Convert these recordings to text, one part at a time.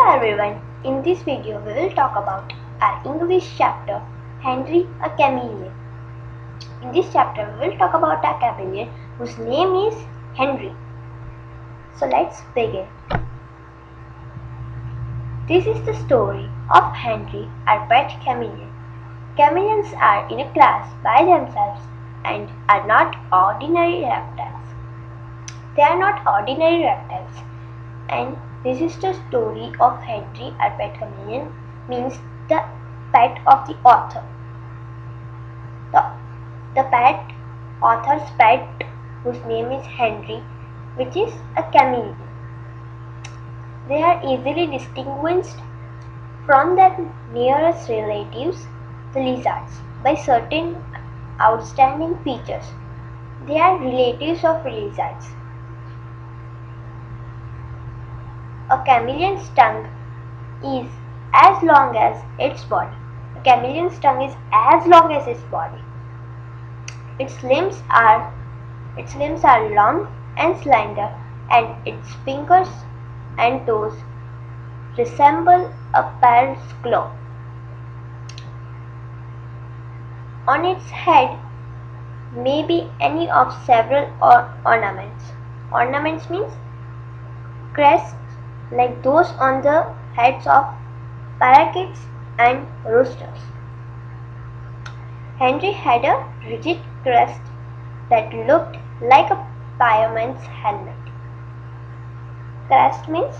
Hello everyone, in this video we will talk about our English chapter, Henry a Chameleon. In this chapter we will talk about a chameleon whose name is Henry. So let's begin. This is the story of Henry, our pet chameleon. Chameleons are in a class by themselves and are not ordinary reptiles. They are not ordinary reptiles, and this is the story of Henry, our pet chameleon, means the pet of the author. The pet author's pet, whose name is Henry, which is a chameleon. They are easily distinguished from their nearest relatives, the lizards, by certain outstanding features. They are relatives of lizards. A chameleon's tongue is as long as its body. A chameleon's tongue is as long as its body. Its limbs are long and slender, and its fingers and toes resemble a pearl's claw. On its head may be any of several ornaments. Ornaments means crests like those on the heads of parakeets and roosters. Henry had a rigid crest that looked like a fireman's helmet. Crest means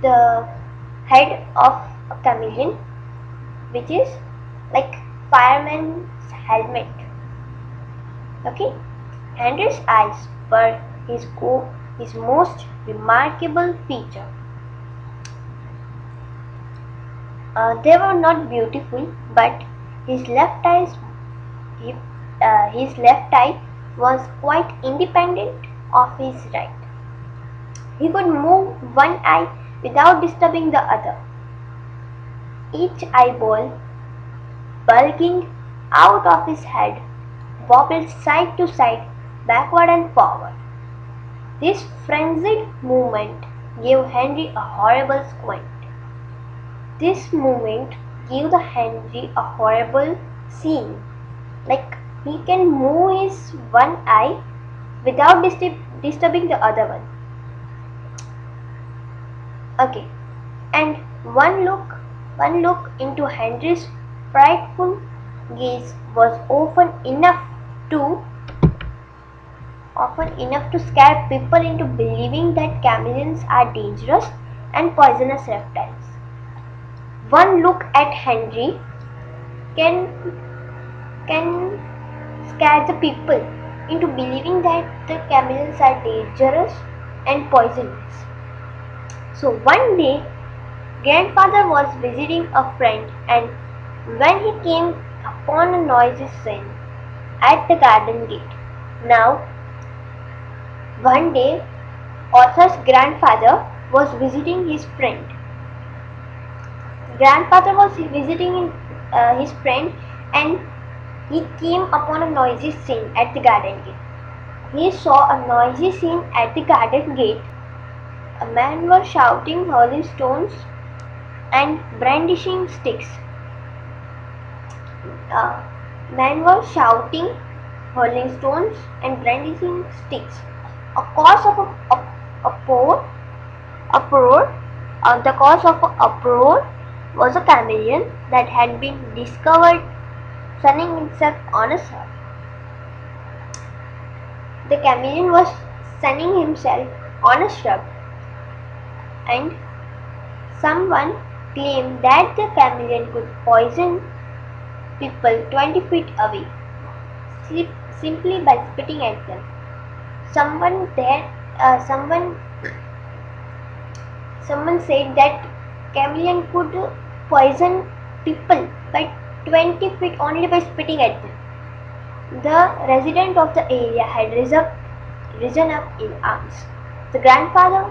the head of a chameleon, which is like fireman's helmet. Okay, Henry's eyes were his most remarkable feature. They were not beautiful, but his left eye was quite independent of his right. He could move one eye without disturbing the other. Each eyeball, bulging out of his head, wobbled side to side, backward and forward. This frenzied movement gave Henry a horrible squint. This movement gave Henry a horrible scene. Like he can move his one eye without disturbing the other one. Okay, and one look into Henry's frightful gaze was often enough to scare people into believing that chameleons are dangerous and poisonous reptiles. One look at Henry can scare the people into believing that the chameleons are dangerous and poisonous. So one day, grandfather was visiting a friend, and when he came upon a noisy scene at the garden gate. Now, one day, author's grandfather was visiting his friend. Grandfather was visiting his friend, and he came upon a noisy scene at the garden gate. He saw a noisy scene at the garden gate. A man was shouting holy stones and brandishing sticks. Man was shouting holy stones and brandishing sticks. The cause of uproar was a chameleon that had been discovered sunning himself on a shrub. The chameleon was sunning himself on a shrub, and someone claimed that the chameleon could poison people 20 feet away simply by spitting at them. Someone said that chameleon could poison people by 20 feet only by spitting at them. The resident of the area had risen up in arms. The grandfather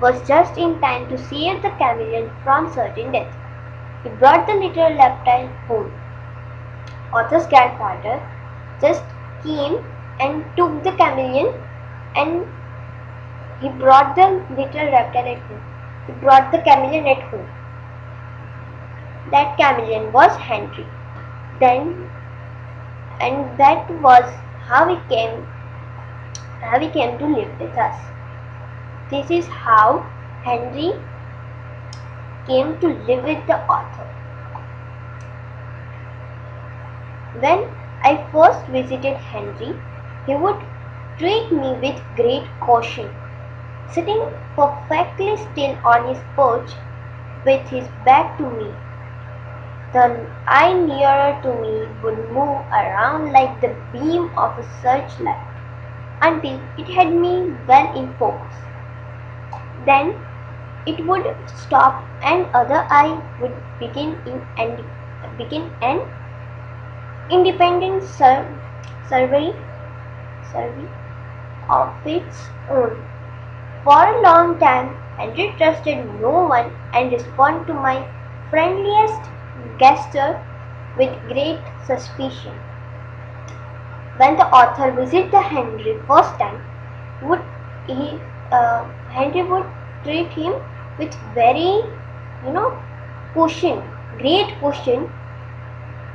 was just in time to save the chameleon from certain death. He brought the little reptile home. Author's grandfather just came and took the chameleon and He brought the little reptile at home. He brought the chameleon at home. That chameleon was Henry. Then, and that was how he came to live with us. This is how Henry came to live with the author. When I first visited Henry, he would treat me with great caution, sitting perfectly still on his perch with his back to me. The eye nearer to me would move around like the beam of a searchlight until it had me well in focus. Then it would stop and other eye would begin an independent survey of its own. For a long time, Henry trusted no one and responded to my friendliest gesture with great suspicion. When the author visited Henry first time, would he Henry would treat him with very, caution, great caution.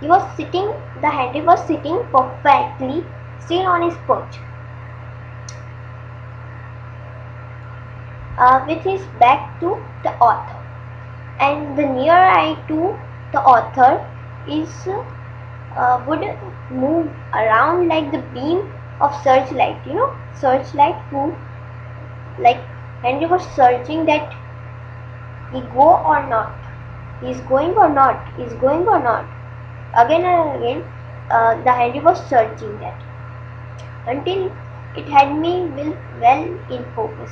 Henry was sitting perfectly still on his perch, with his back to the author, and the near eye to the author is would move around like the beam of searchlight. Searchlight who, like Henry was searching that he go or not, he is going or not, he is going or not. Again and again, the Henry was searching that until it had me well in focus.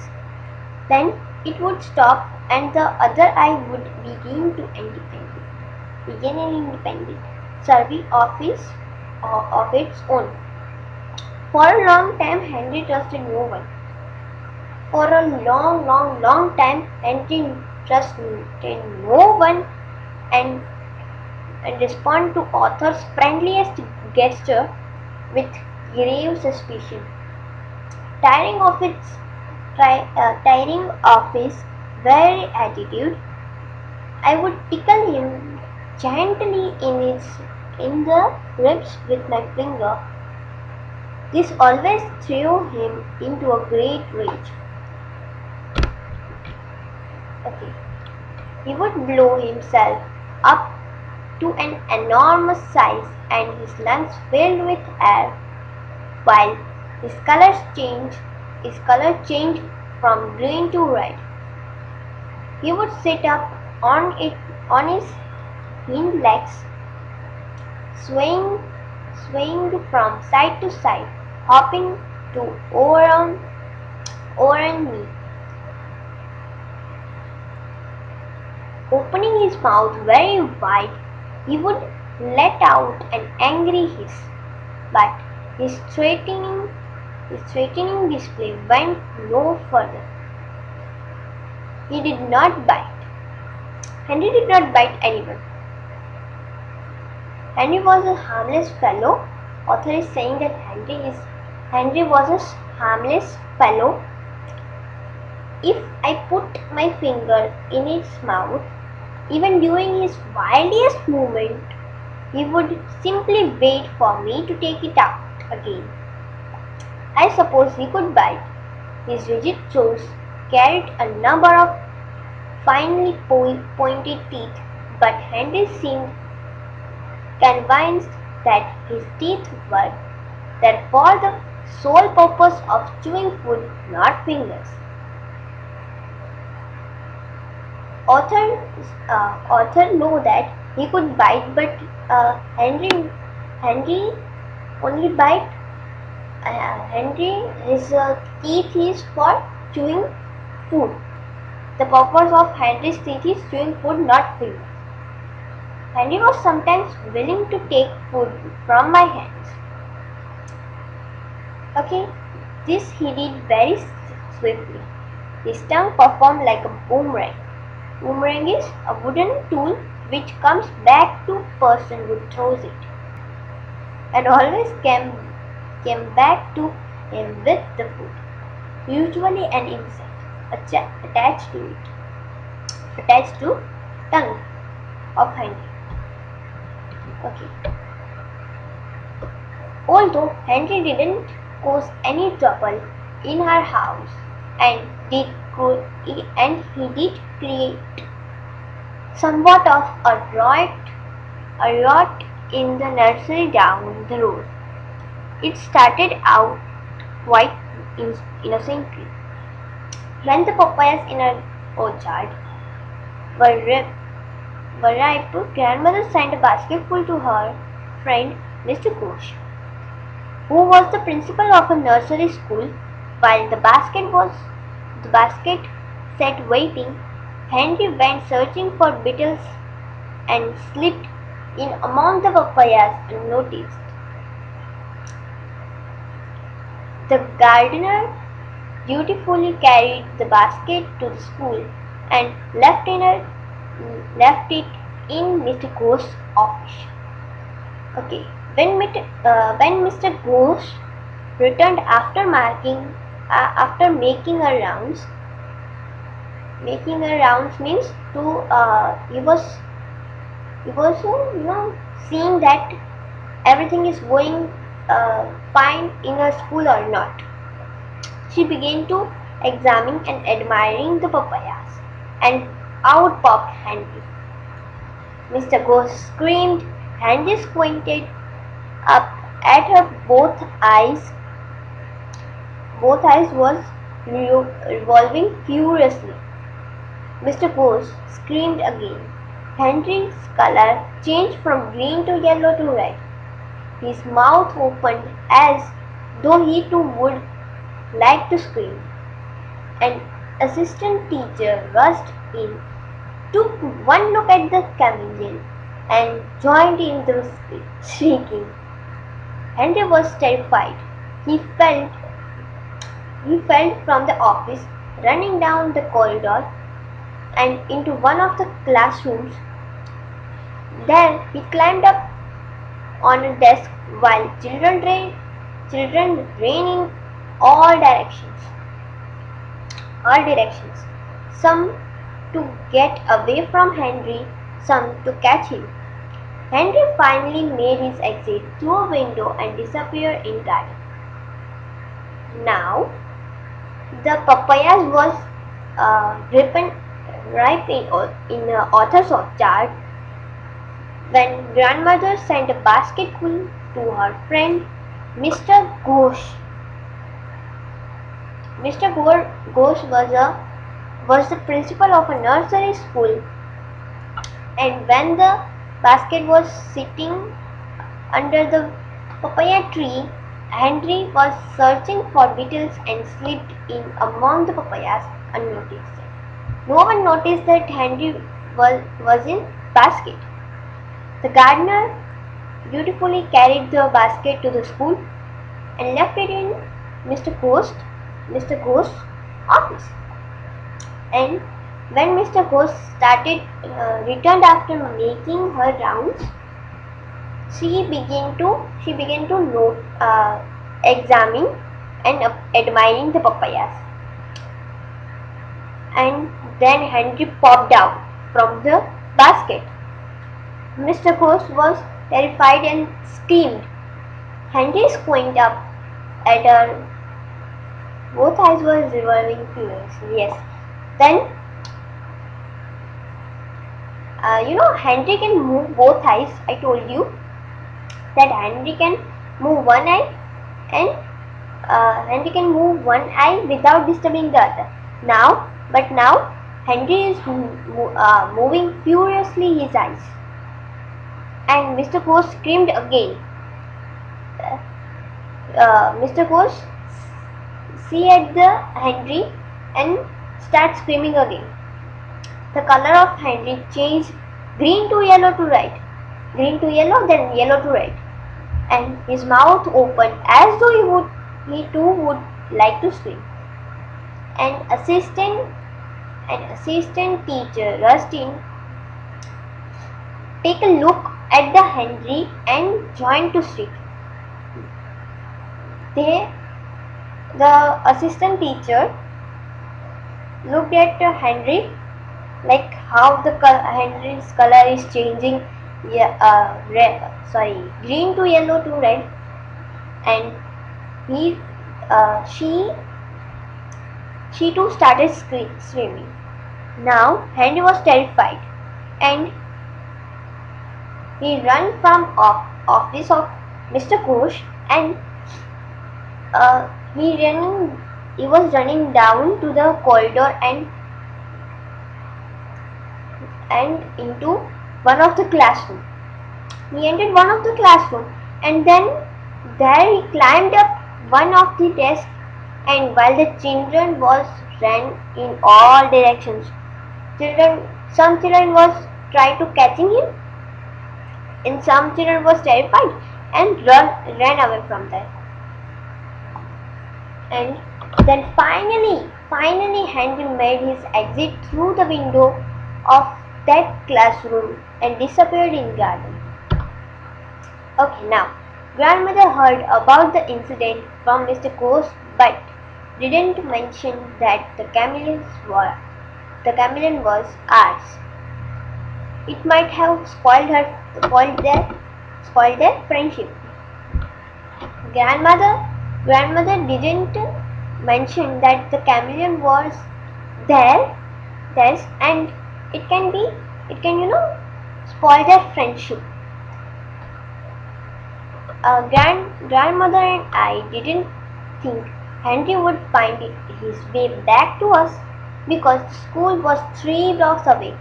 Then it would stop and the other eye would begin an independent survey of its own. For a long time, Henry trusted no one. For a long time, Henry trusted no one and responded to author's friendliest gesture with grave suspicion. Tiring of his very attitude, I would tickle him gently in the ribs with my finger. This always threw him into a great rage. Okay. He would blow himself up to an enormous size and his lungs filled with air while his color changed from green to red. He would sit up on his hind legs, swaying from side to side, hopping to over me. Opening his mouth very wide, he would let out an angry hiss, but his threatening display went no further. He did not bite. Henry did not bite anyone. Henry was a harmless fellow. Author is saying that Henry was a harmless fellow. If I put my finger in his mouth, even during his wildest movement, he would simply wait for me to take it out again. I suppose he could bite. His rigid jaws carried a number of finely pointed teeth, but Henry seemed convinced that his teeth were there for the sole purpose of chewing food, not fingers. Author know that he could bite, but Henry only bite. His teeth is for chewing food. The purpose of Henry's teeth is chewing food, not fingers. Henry was sometimes willing to take food from my hands. Okay, this he did very swiftly. His tongue performed like a boomerang. Boomerang is a wooden tool which comes back to person who throws it, and always came back to him with the food. usually an insect, attached to tongue of Henry. Okay. Although Henry didn't cause any trouble in her house, and he did create somewhat of a riot in the nursery down the road. It started out quite innocently. When the papayas in her orchard were ripe, grandmother sent a basketful to her friend Mr. Ghosh, who was the principal of a nursery school. While the basket sat waiting, Henry went searching for beetles and slipped in among the papayas unnoticed. The gardener dutifully carried the basket to the school and left it in Mr. Ghost's office. Okay, when Mr. Ghost returned after making a rounds means to he was seeing that everything is going fine in her school or not. She began to examine and admiring the papayas, and out popped Henry. Mr. Ghost screamed. Henry squinted up at her. Both eyes was revolving furiously. Mr. Ghost screamed again. Henry's color changed from green to yellow to red. His mouth opened as though he too would like to scream. An assistant teacher rushed in, took one look at the chameleon, and joined in the shrieking. Henry was terrified. He felt from the office, running down the corridor and into one of the classrooms. There he climbed up on a desk while children ran in all directions. Some to get away from Henry, some to catch him. Henry finally made his exit through a window and disappeared in garden. Now the papayas was ripe in the author's orchard when grandmother sent a basketful to her friend Mr. Ghosh. Mr. Ghosh was the principal of a nursery school, and when the basket was sitting under the papaya tree, Henry was searching for beetles and slipped in among the papayas unnoticed. No one noticed that Henry was in basket. The gardener dutifully carried the basket to the school and left it in Mr. Ghost's office. And when Mr. Ghost returned after making her rounds, she began to examine and admiring the papayas. And then Henry popped out from the basket. Mr. Ghost was terrified and screamed. Henry squinted up at her. Both eyes were revolving furiously. Yes. Then, Henry can move both eyes. I told you that Henry can move one eye, and Henry can move one eye without disturbing the other. Now Henry is moving furiously his eyes, and Mr. Ghost screamed again. Mr. Ghost see at the Henry and start screaming again. The color of Henry changed green to yellow to red, then yellow to red, and his mouth opened as though he too would like to scream. An assistant teacher rushed in, take a look at the Henry and joined to shriek. The assistant teacher looked at Henry, like how the Henry's color is changing, yeah, green to yellow to red, and he, she too started screaming. Now Henry was terrified, and he ran from office of Mr. Ghosh, and uh, he was running down to the corridor and into one of the classroom. He entered one of the classroom, and then there he climbed up one of the desks, and while the children was ran in all directions, some children was tried to catching him, and some children was terrified and ran away from there. And then finally Henry made his exit through the window of that classroom and disappeared in garden. Okay, now grandmother heard about the incident from Mr. Ghost, but didn't mention that the chameleon was ours. It might have spoiled their friendship. Grandmother didn't mention that the chameleon was there, and it can spoil their friendship. Grandmother and I didn't think Henry would find his way back to us because the school was 3 blocks away.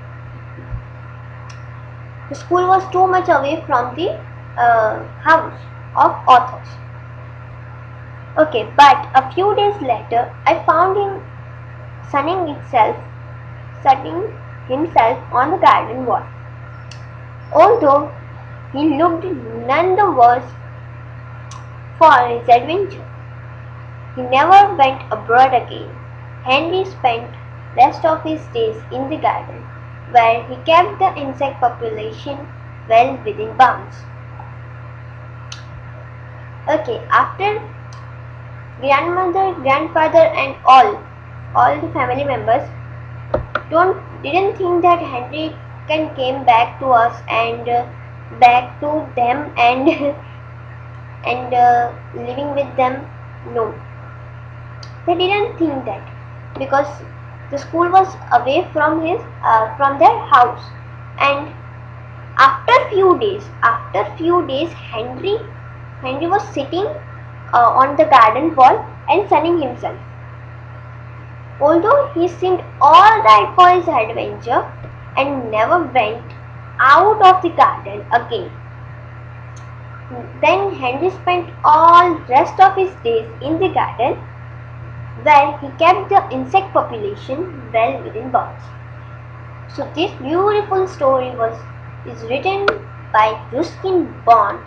The school was too much away from the house of authors. Okay, but a few days later, I found him sunning himself on the garden wall. Although he looked none the worse for his adventure, he never went abroad again. Henry spent rest of his days in the garden, where he kept the insect population well within bounds. Okay, after grandmother, grandfather, and all the family members didn't think that Henry can came back to us and back to them and and living with them. No, they didn't think that because the school was away from their house. And after few days, Henry was sitting on the garden wall and sunning himself. Although he seemed alright for his adventure and never went out of the garden again. Then Henry spent all rest of his days in the garden, where he kept the insect population well within bounds. So this beautiful story is written by Ruskin Bond.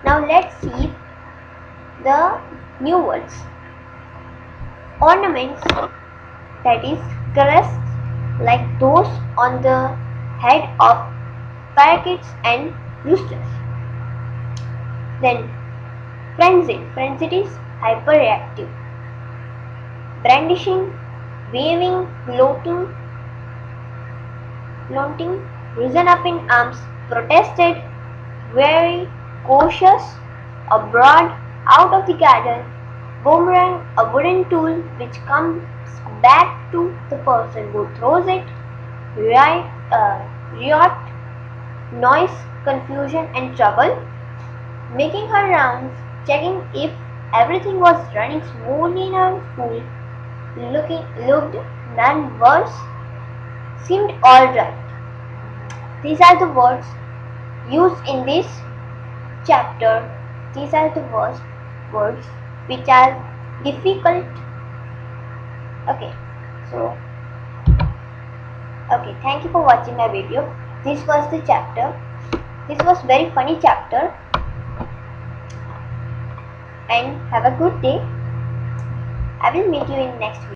Now let's see the new words. Ornaments, that is crests like those on the head of parakeets and roosters. Then frenzied is hyperreactive. Brandishing, waving, gloating, risen up in arms, protested, weary, cautious, abroad, out of the garden. Boomerang, a wooden tool which comes back to the person who throws it. Riot, noise, confusion and trouble. Making her rounds, checking if everything was running smoothly in her school. Looked none worse, seemed alright. These are the words used in this chapter. These are the words which are difficult. Okay, thank you for watching my video. This was the chapter. This was very funny chapter. And have a good day. I will meet you in next video.